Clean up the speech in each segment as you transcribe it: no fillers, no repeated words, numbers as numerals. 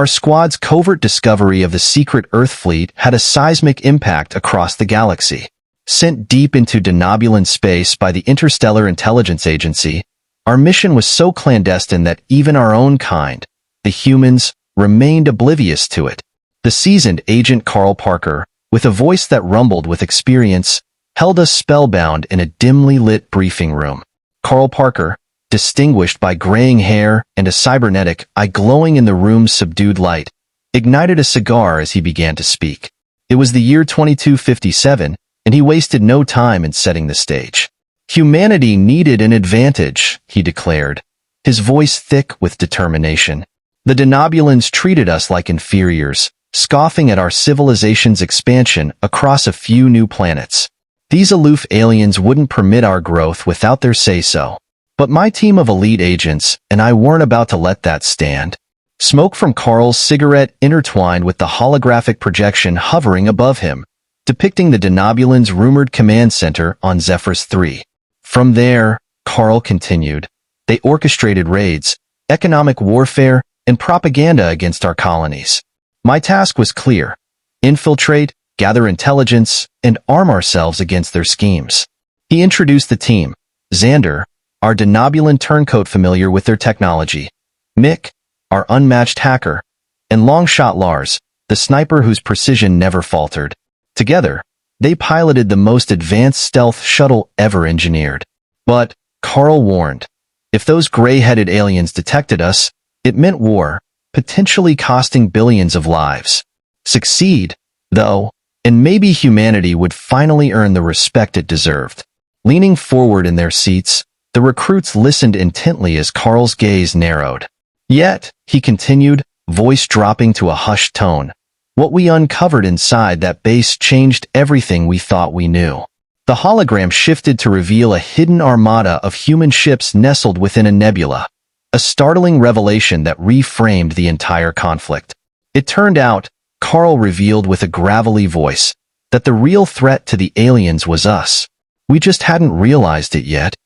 Our squad's covert discovery of the secret Earth fleet had a seismic impact across the galaxy. Sent deep into denobulan space by the Interstellar Intelligence Agency, our mission was so clandestine that even our own kind, the humans, remained oblivious to it. The seasoned Agent Carl Parker, with a voice that rumbled with experience, held us spellbound in a dimly lit briefing room. Carl Parker, distinguished by graying hair and a cybernetic eye glowing in the room's subdued light, ignited a cigar as he began to speak. It was the year 2257, and he wasted no time in setting the stage. Humanity needed an advantage, he declared, his voice thick with determination. The denobulans treated us like inferiors, scoffing at our civilization's expansion across a few new planets. These aloof aliens wouldn't permit our growth without their say-so. But my team of elite agents and I weren't about to let that stand. Smoke from Carl's cigarette intertwined with the holographic projection hovering above him, depicting the denobulans' rumored command center on Zephyrus 3. From there, Carl continued, they orchestrated raids, economic warfare, and propaganda against our colonies. My task was clear: infiltrate, gather intelligence, and arm ourselves against their schemes. He introduced the team: Xander, our denobulan turncoat familiar with their technology; Mick, our unmatched hacker; and Longshot Lars, the sniper whose precision never faltered. Together, they piloted the most advanced stealth shuttle ever engineered. But, Carl warned, if those gray-headed aliens detected us, it meant war, potentially costing billions of lives. Succeed, though, and maybe humanity would finally earn the respect it deserved. Leaning forward in their seats, the recruits listened intently as Carl's gaze narrowed. Yet, he continued, voice dropping to a hushed tone, what we uncovered inside that base changed everything we thought we knew. The hologram shifted to reveal a hidden armada of human ships nestled within a nebula, a startling revelation that reframed the entire conflict. It turned out, Carl revealed with a gravelly voice, that the real threat to the aliens was us. We just hadn't realized it yet.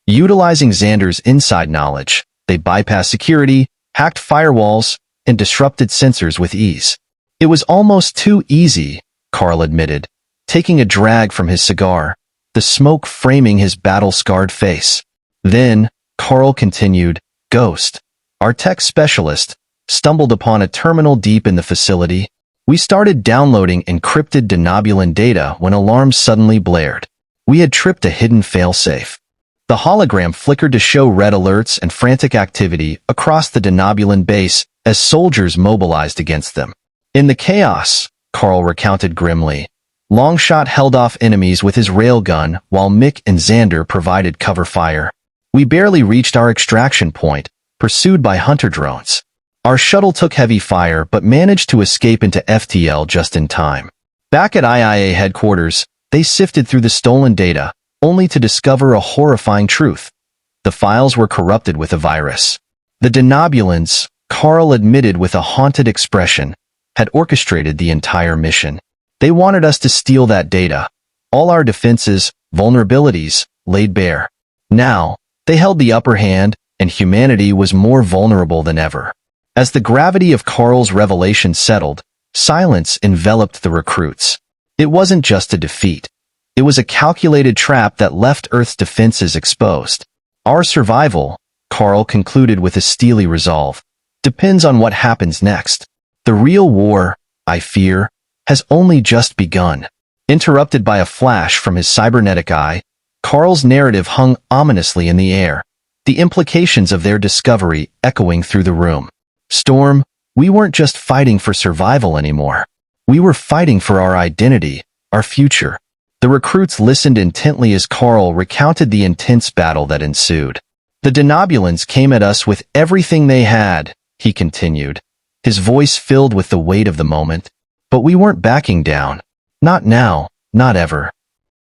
Utilizing Xander's inside knowledge, they bypassed security, hacked firewalls, and disrupted sensors with ease. It was almost too easy, Carl admitted, taking a drag from his cigar, the smoke framing his battle-scarred face. Then, Carl continued, Ghost, our tech specialist, stumbled upon a terminal deep in the facility. We started downloading encrypted denobulan data when alarms suddenly blared. We had tripped a hidden failsafe. The hologram flickered to show red alerts and frantic activity across the denobulan base as soldiers mobilized against them. In the chaos, Carl recounted grimly, Longshot held off enemies with his railgun while Mick and Xander provided cover fire. We barely reached our extraction point, pursued by hunter drones. Our shuttle took heavy fire but managed to escape into FTL just in time. Back at IIA headquarters, they sifted through the stolen data, only to discover a horrifying truth. The files were corrupted with a virus. The denobulans, Carl admitted with a haunted expression, had orchestrated the entire mission. They wanted us to steal that data. All our defenses, vulnerabilities, laid bare. Now, they held the upper hand, and humanity was more vulnerable than ever. As the gravity of Carl's revelation settled, silence enveloped the recruits. It wasn't just a defeat. It was a calculated trap that left Earth's defenses exposed. Our survival, Carl concluded with a steely resolve, depends on what happens next. The real war, I fear, has only just begun. Interrupted by a flash from his cybernetic eye, Carl's narrative hung ominously in the air, the implications of their discovery echoing through the room. Storm, we weren't just fighting for survival anymore. We were fighting for our identity, our future. The recruits listened intently as Carl recounted the intense battle that ensued. The denobulans came at us with everything they had, he continued, his voice filled with the weight of the moment. But we weren't backing down. Not now, not ever.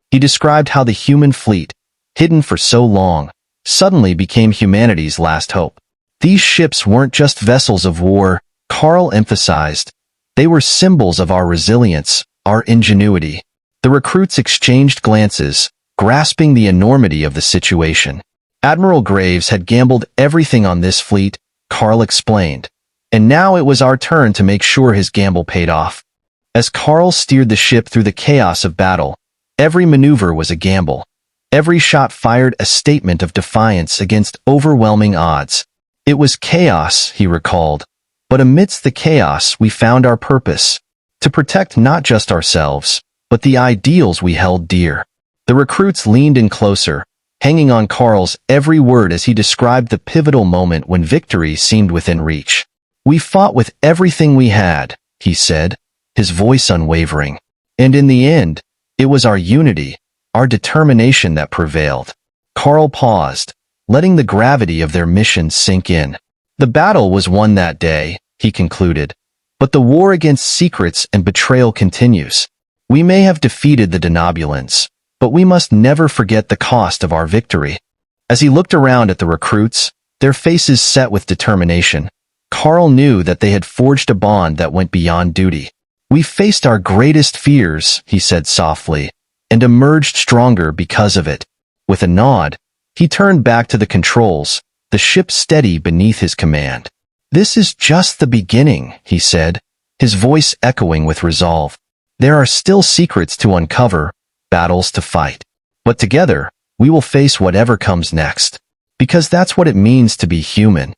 He described how the human fleet, hidden for so long, suddenly became humanity's last hope. These ships weren't just vessels of war, Carl emphasized. They were symbols of our resilience, our ingenuity. The recruits exchanged glances, grasping the enormity of the situation. Admiral Graves had gambled everything on this fleet, Carl explained. And now it was our turn to make sure his gamble paid off. As Carl steered the ship through the chaos of battle, every maneuver was a gamble. Every shot fired a statement of defiance against overwhelming odds. It was chaos, he recalled, but amidst the chaos we found our purpose, to protect not just ourselves, but the ideals we held dear. The recruits leaned in closer, hanging on Carl's every word as he described the pivotal moment when victory seemed within reach. "We fought with everything we had," he said, his voice unwavering. "And in the end, it was our unity, our determination that prevailed." Carl paused, letting the gravity of their mission sink in. "The battle was won that day," he concluded, "but the war against secrets and betrayal continues. We may have defeated the Denobulans, but we must never forget the cost of our victory." As he looked around at the recruits, their faces set with determination, Carl knew that they had forged a bond that went beyond duty. "We faced our greatest fears," he said softly, "and emerged stronger because of it." With a nod, he turned back to the controls, the ship steady beneath his command. "This is just the beginning," he said, his voice echoing with resolve. "There are still secrets to uncover, battles to fight. But together, we will face whatever comes next. Because that's what it means to be human."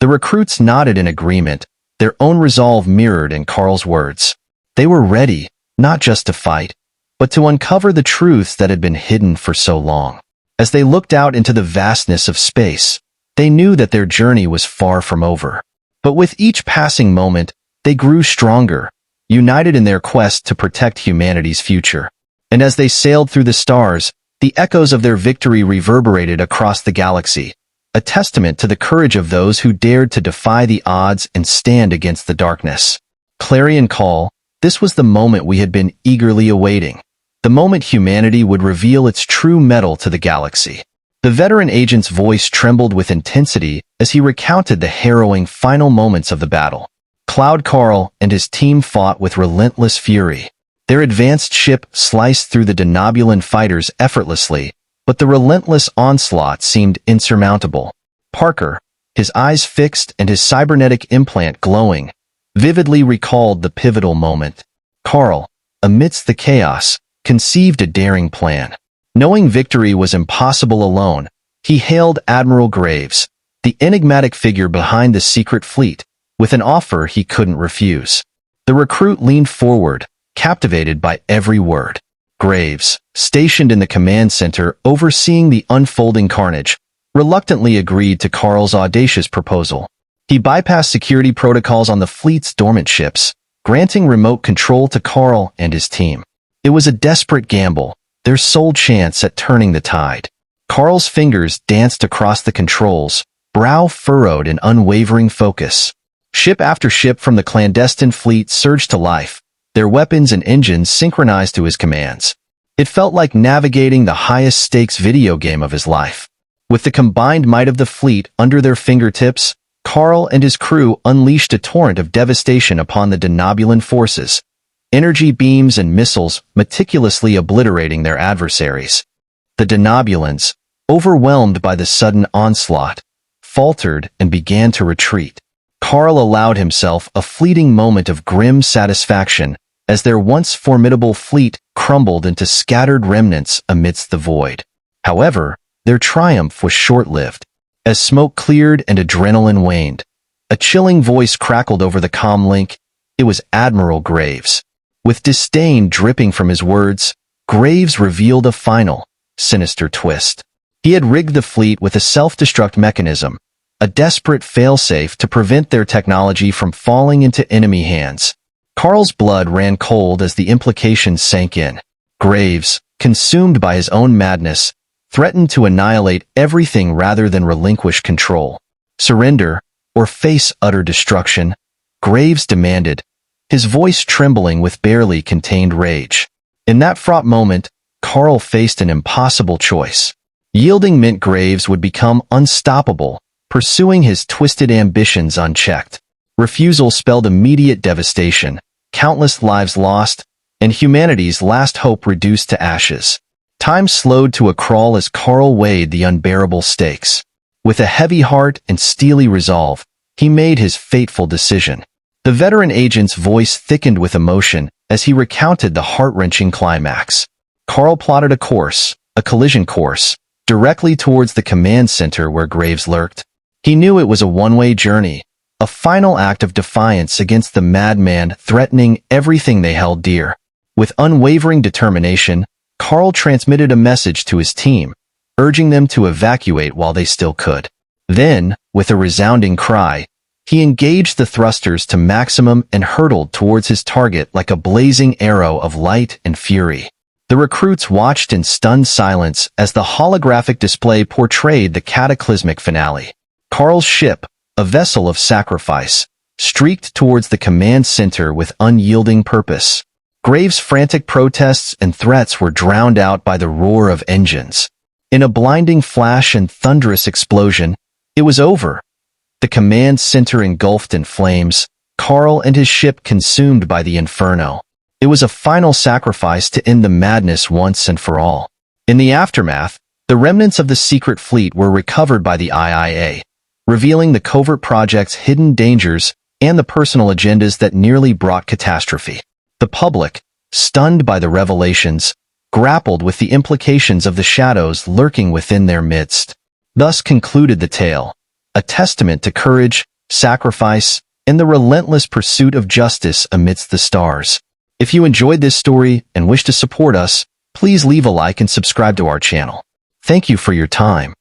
The recruits nodded in agreement, their own resolve mirrored in Carl's words. They were ready, not just to fight, but to uncover the truths that had been hidden for so long. As they looked out into the vastness of space, they knew that their journey was far from over. But with each passing moment, they grew stronger, united in their quest to protect humanity's future. And as they sailed through the stars, the echoes of their victory reverberated across the galaxy, a testament to the courage of those who dared to defy the odds and stand against the darkness. Clarion Call, this was the moment we had been eagerly awaiting. The moment humanity would reveal its true mettle to the galaxy. The veteran agent's voice trembled with intensity as he recounted the harrowing final moments of the battle. Cloud Carl and his team fought with relentless fury. Their advanced ship sliced through the Denobulan fighters effortlessly, but the relentless onslaught seemed insurmountable. Parker, his eyes fixed and his cybernetic implant glowing, vividly recalled the pivotal moment. Carl, amidst the chaos, conceived a daring plan. Knowing victory was impossible alone, he hailed Admiral Graves, the enigmatic figure behind the secret fleet, with an offer he couldn't refuse. The recruit leaned forward, captivated by every word. Graves, stationed in the command center overseeing the unfolding carnage, reluctantly agreed to Carl's audacious proposal. He bypassed security protocols on the fleet's dormant ships, granting remote control to Carl and his team. It was a desperate gamble, their sole chance at turning the tide. Carl's fingers danced across the controls, brow furrowed in unwavering focus. Ship after ship from the clandestine fleet surged to life, their weapons and engines synchronized to his commands. It felt like navigating the highest-stakes video game of his life. With the combined might of the fleet under their fingertips, Carl and his crew unleashed a torrent of devastation upon the Denobulan forces, energy beams and missiles meticulously obliterating their adversaries. The Denobulans, overwhelmed by the sudden onslaught, faltered and began to retreat. Carl allowed himself a fleeting moment of grim satisfaction as their once formidable fleet crumbled into scattered remnants amidst the void. However, their triumph was short-lived. As smoke cleared and adrenaline waned, a chilling voice crackled over the comm link. It was Admiral Graves. With disdain dripping from his words, Graves revealed a final, sinister twist. He had rigged the fleet with a self-destruct mechanism, a desperate failsafe to prevent their technology from falling into enemy hands. Carl's blood ran cold as the implications sank in. Graves, consumed by his own madness, threatened to annihilate everything rather than relinquish control. Surrender, or face utter destruction, Graves demanded, his voice trembling with barely contained rage. In that fraught moment, Carl faced an impossible choice. Yielding meant Graves would become unstoppable, pursuing his twisted ambitions unchecked. Refusal spelled immediate devastation, countless lives lost, and humanity's last hope reduced to ashes. Time slowed to a crawl as Carl weighed the unbearable stakes. With a heavy heart and steely resolve, he made his fateful decision. The veteran agent's voice thickened with emotion as he recounted the heart-wrenching climax. Carl plotted a collision course, directly towards the command center where Graves lurked. He knew it was a one-way journey, a final act of defiance against the madman threatening everything they held dear. With unwavering determination, Carl transmitted a message to his team, urging them to evacuate while they still could. Then, with a resounding cry, he engaged the thrusters to maximum and hurtled towards his target like a blazing arrow of light and fury. The recruits watched in stunned silence as the holographic display portrayed the cataclysmic finale. Carl's ship, a vessel of sacrifice, streaked towards the command center with unyielding purpose. Graves' frantic protests and threats were drowned out by the roar of engines. In a blinding flash and thunderous explosion, it was over. The command center engulfed in flames, Carl and his ship consumed by the inferno. It was a final sacrifice to end the madness once and for all. In the aftermath, the remnants of the secret fleet were recovered by the IIA, revealing the covert project's hidden dangers and the personal agendas that nearly brought catastrophe. The public, stunned by the revelations, grappled with the implications of the shadows lurking within their midst. Thus concluded the tale, a testament to courage, sacrifice, and the relentless pursuit of justice amidst the stars. If you enjoyed this story and wish to support us, please leave a like and subscribe to our channel. Thank you for your time.